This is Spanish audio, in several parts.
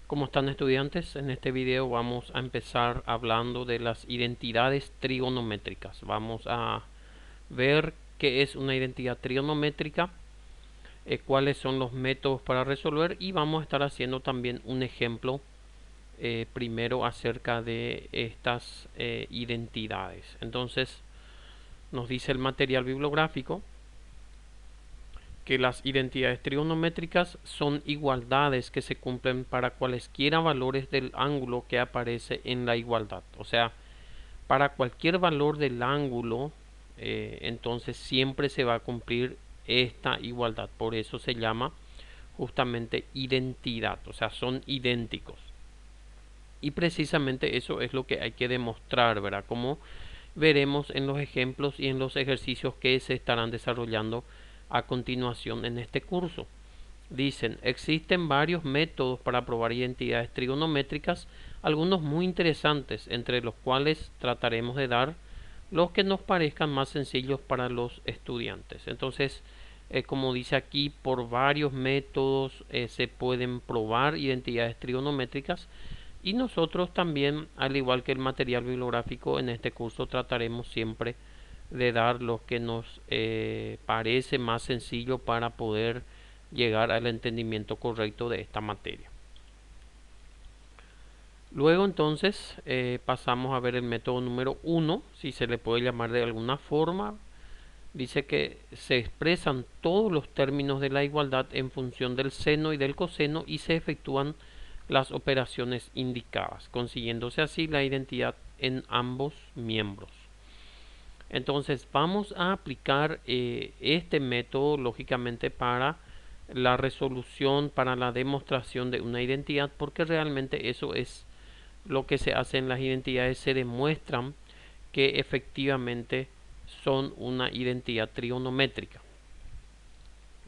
¿Cómo están, estudiantes? En este video vamos a empezar hablando de las identidades trigonométricas. Vamos a ver qué es una identidad trigonométrica, cuáles son los métodos para resolver, y vamos a estar haciendo también un ejemplo primero acerca de estas identidades. Entonces nos dice el material bibliográfico que las identidades trigonométricas son igualdades que se cumplen para cualesquiera valores del ángulo que aparece en la igualdad. O sea, para cualquier valor del ángulo, entonces siempre se va a cumplir esta igualdad. Por eso se llama justamente identidad. O sea, son idénticos. Y precisamente eso es lo que hay que demostrar, ¿verdad? Como veremos en los ejemplos y en los ejercicios que se estarán desarrollando a continuación en este curso. Dicen, existen varios métodos para probar identidades trigonométricas, algunos muy interesantes, entre los cuales trataremos de dar los que nos parezcan más sencillos para los estudiantes. Entonces, como dice aquí, por varios métodos se pueden probar identidades trigonométricas, y nosotros también, al igual que el material bibliográfico, en este curso trataremos siempre de dar lo que nos parece más sencillo para poder llegar al entendimiento correcto de esta materia. Luego entonces pasamos a ver el método número 1, si se le puede llamar de alguna forma. Dice que se expresan todos los términos de la igualdad en función del seno y del coseno y se efectúan las operaciones indicadas, consiguiéndose así la identidad en ambos miembros. Entonces vamos a aplicar este método lógicamente para la resolución, para la demostración de una identidad, porque realmente eso es lo que se hace en las identidades. Se demuestran que efectivamente son una identidad trigonométrica.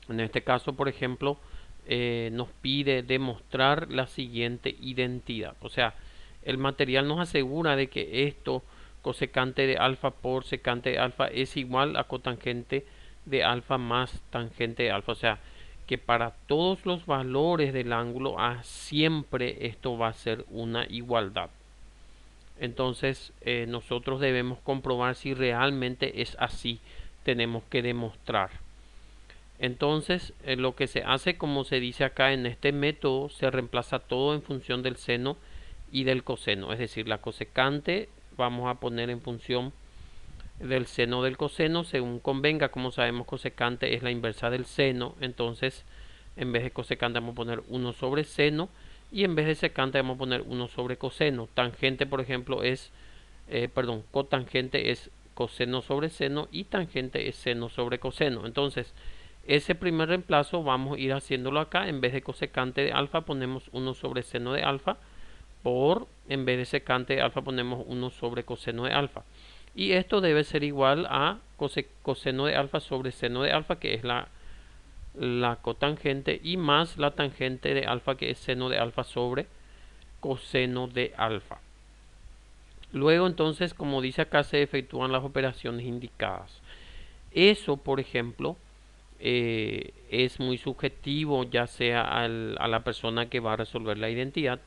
En este caso, por ejemplo, nos pide demostrar la siguiente identidad. O sea, el material nos asegura de que esto, cosecante de alfa por secante de alfa, es igual a cotangente de alfa más tangente de alfa. O sea, que para todos los valores del ángulo siempre esto va a ser una igualdad. Entonces nosotros debemos comprobar si realmente es así. Tenemos que demostrar. Entonces lo que se hace, como se dice acá en este método, se reemplaza todo en función del seno y del coseno. Es decir, la cosecante vamos a poner en función del seno del coseno según convenga. Como sabemos, cosecante es la inversa del seno. Entonces en vez de cosecante vamos a poner 1 sobre seno, y en vez de secante vamos a poner 1 sobre coseno. Tangente, por ejemplo, es cotangente es coseno sobre seno y tangente es seno sobre coseno. Entonces ese primer reemplazo vamos a ir haciéndolo acá. En vez de cosecante de alfa ponemos 1 sobre seno de alfa, por en vez de secante de alfa ponemos 1 sobre coseno de alfa. Y esto debe ser igual a coseno de alfa sobre seno de alfa, que es la cotangente, y más la tangente de alfa, que es seno de alfa sobre coseno de alfa. Luego entonces, como dice acá, se efectúan las operaciones indicadas. Eso, por ejemplo, es muy subjetivo, ya sea a la persona que va a resolver la identidad,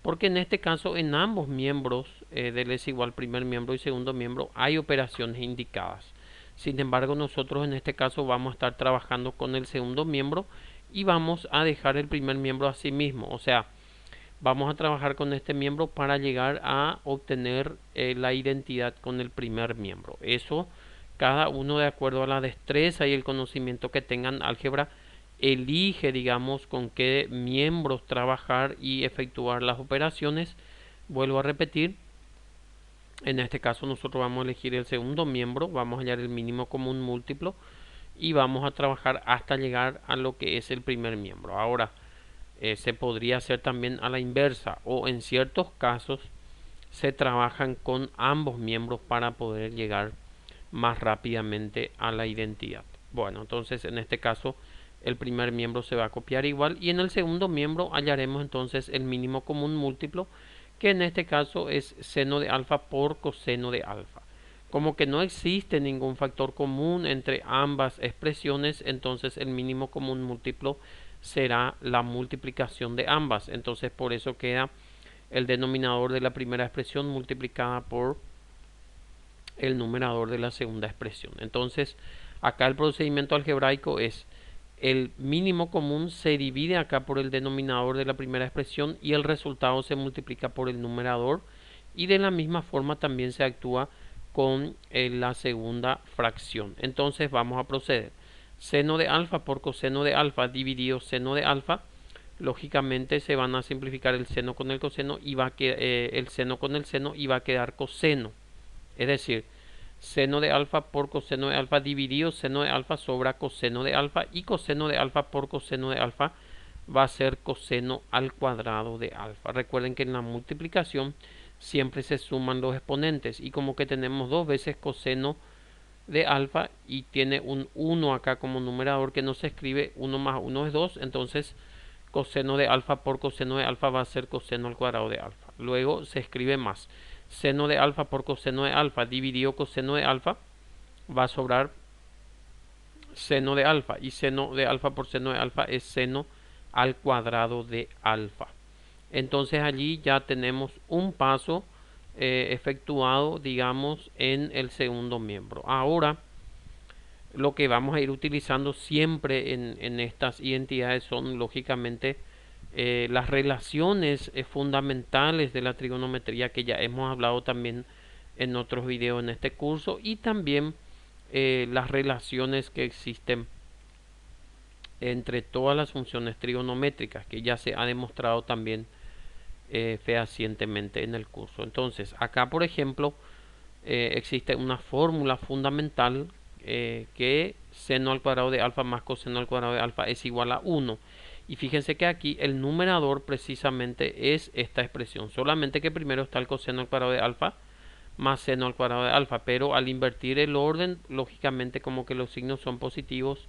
porque en este caso en ambos miembros del es igual primer miembro y segundo miembro hay operaciones indicadas. Sin embargo, nosotros en este caso vamos a estar trabajando con el segundo miembro y vamos a dejar el primer miembro a sí mismo. O sea, vamos a trabajar con este miembro para llegar a obtener la identidad con el primer miembro. Eso, cada uno de acuerdo a la destreza y el conocimiento que tengan álgebra, elige, digamos, con qué miembros trabajar y efectuar las operaciones. Vuelvo a repetir, en este caso nosotros vamos a elegir el segundo miembro, vamos a hallar el mínimo común múltiplo y vamos a trabajar hasta llegar a lo que es el primer miembro. Ahora, se podría hacer también a la inversa, o en ciertos casos se trabajan con ambos miembros para poder llegar más rápidamente a la identidad. Bueno, entonces en este caso el primer miembro se va a copiar igual, y en el segundo miembro hallaremos entonces el mínimo común múltiplo, que en este caso es seno de alfa por coseno de alfa. Como que no existe ningún factor común entre ambas expresiones, entonces el mínimo común múltiplo será la multiplicación de ambas. Entonces por eso queda el denominador de la primera expresión multiplicada por el numerador de la segunda expresión. Entonces acá el procedimiento algebraico es: el mínimo común se divide acá por el denominador de la primera expresión y el resultado se multiplica por el numerador, y de la misma forma también se actúa con la segunda fracción. Entonces vamos a proceder: seno de alfa por coseno de alfa dividido seno de alfa. Lógicamente se van a simplificar el seno con el coseno y va a el seno con el seno y va a quedar coseno. Es decir, seno de alfa por coseno de alfa dividido seno de alfa sobra coseno de alfa, y coseno de alfa por coseno de alfa va a ser coseno al cuadrado de alfa. Recuerden que en la multiplicación siempre se suman los exponentes, y como que tenemos dos veces coseno de alfa y tiene un 1 acá como numerador que no se escribe, 1 más 1 es 2, entonces coseno de alfa por coseno de alfa va a ser coseno al cuadrado de alfa. Luego se escribe más: seno de alfa por coseno de alfa dividido coseno de alfa, va a sobrar seno de alfa, y seno de alfa por seno de alfa es seno al cuadrado de alfa. Entonces allí ya tenemos un paso efectuado, digamos, en el segundo miembro. Ahora lo que vamos a ir utilizando siempre en estas identidades son lógicamente las relaciones fundamentales de la trigonometría, que ya hemos hablado también en otros videos en este curso, y también las relaciones que existen entre todas las funciones trigonométricas, que ya se ha demostrado también fehacientemente en el curso. Entonces acá, por ejemplo, existe una fórmula fundamental, que seno al cuadrado de alfa más coseno al cuadrado de alfa es igual a 1. Y fíjense que aquí el numerador precisamente es esta expresión, solamente que primero está el coseno al cuadrado de alfa más seno al cuadrado de alfa, pero al invertir el orden, lógicamente como que los signos son positivos,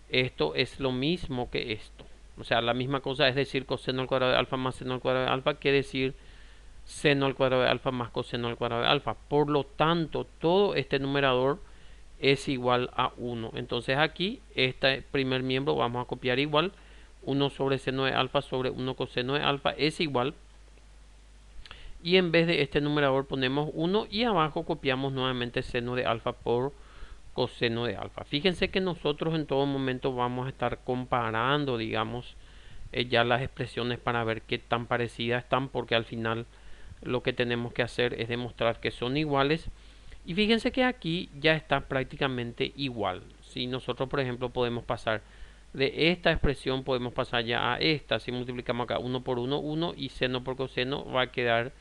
esto es lo mismo que esto. O sea, la misma cosa, es decir, coseno al cuadrado de alfa más seno al cuadrado de alfa, que decir seno al cuadrado de alfa más coseno al cuadrado de alfa. Por lo tanto, todo este numerador es igual a 1. Entonces aquí, este primer miembro vamos a copiar igual. 1 sobre seno de alfa sobre 1 coseno de alfa es igual. Y en vez de este numerador ponemos 1 y abajo copiamos nuevamente seno de alfa por coseno de alfa. Fíjense que nosotros en todo momento vamos a estar comparando, digamos, ya las expresiones para ver qué tan parecidas están, porque al final lo que tenemos que hacer es demostrar que son iguales. Y fíjense que aquí ya está prácticamente igual. Si nosotros, por ejemplo, podemos pasar de esta expresión, podemos pasar ya a esta. Si multiplicamos acá 1 por 1, 1, y seno por coseno va a quedar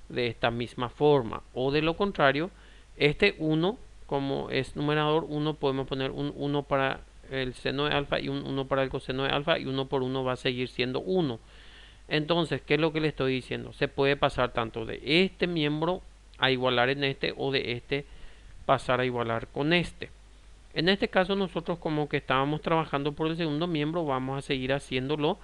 de esta misma forma. O de lo contrario, este 1, como es numerador 1, podemos poner un 1 para el seno de alfa y un 1 para el coseno de alfa, y 1 por 1 va a seguir siendo 1. Entonces, ¿qué es lo que le estoy diciendo? Se puede pasar tanto de este miembro a igualar en este, o de este pasar a igualar con este. En este caso nosotros, como que estábamos trabajando por el segundo miembro, vamos a seguir haciéndolo.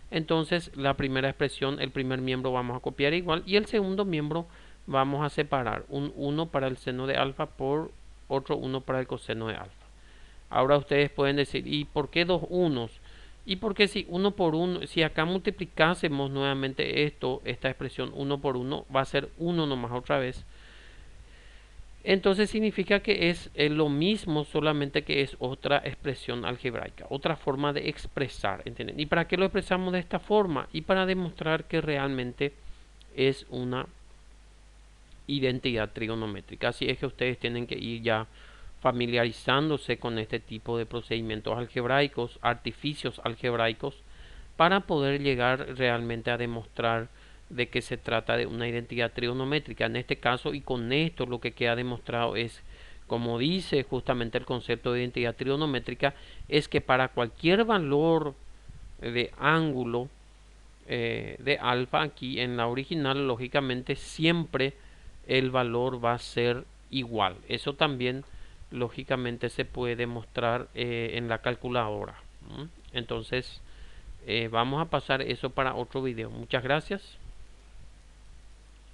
Entonces la primera expresión, el primer miembro vamos a copiar igual, y el segundo miembro vamos a separar un 1 para el seno de alfa por otro 1 para el coseno de alfa. Ahora ustedes pueden decir: ¿y por qué dos unos? Y porque si 1 por 1, si acá multiplicásemos nuevamente esta expresión 1 por 1, va a ser 1 nomás otra vez. Entonces significa que es lo mismo, solamente que es otra expresión algebraica, otra forma de expresar, ¿entienden? ¿Y para qué lo expresamos de esta forma? Y para demostrar que realmente es una identidad trigonométrica. Así es que ustedes tienen que ir ya familiarizándose con este tipo de procedimientos algebraicos, artificios algebraicos, para poder llegar realmente a demostrar de que se trata de una identidad trigonométrica en este caso. Y con esto lo que queda demostrado es, como dice justamente el concepto de identidad trigonométrica, es que para cualquier valor de ángulo de alfa, aquí en la original, lógicamente siempre el valor va a ser igual. Eso también lógicamente se puede demostrar en la calculadora. Entonces vamos a pasar eso para otro video. Muchas gracias.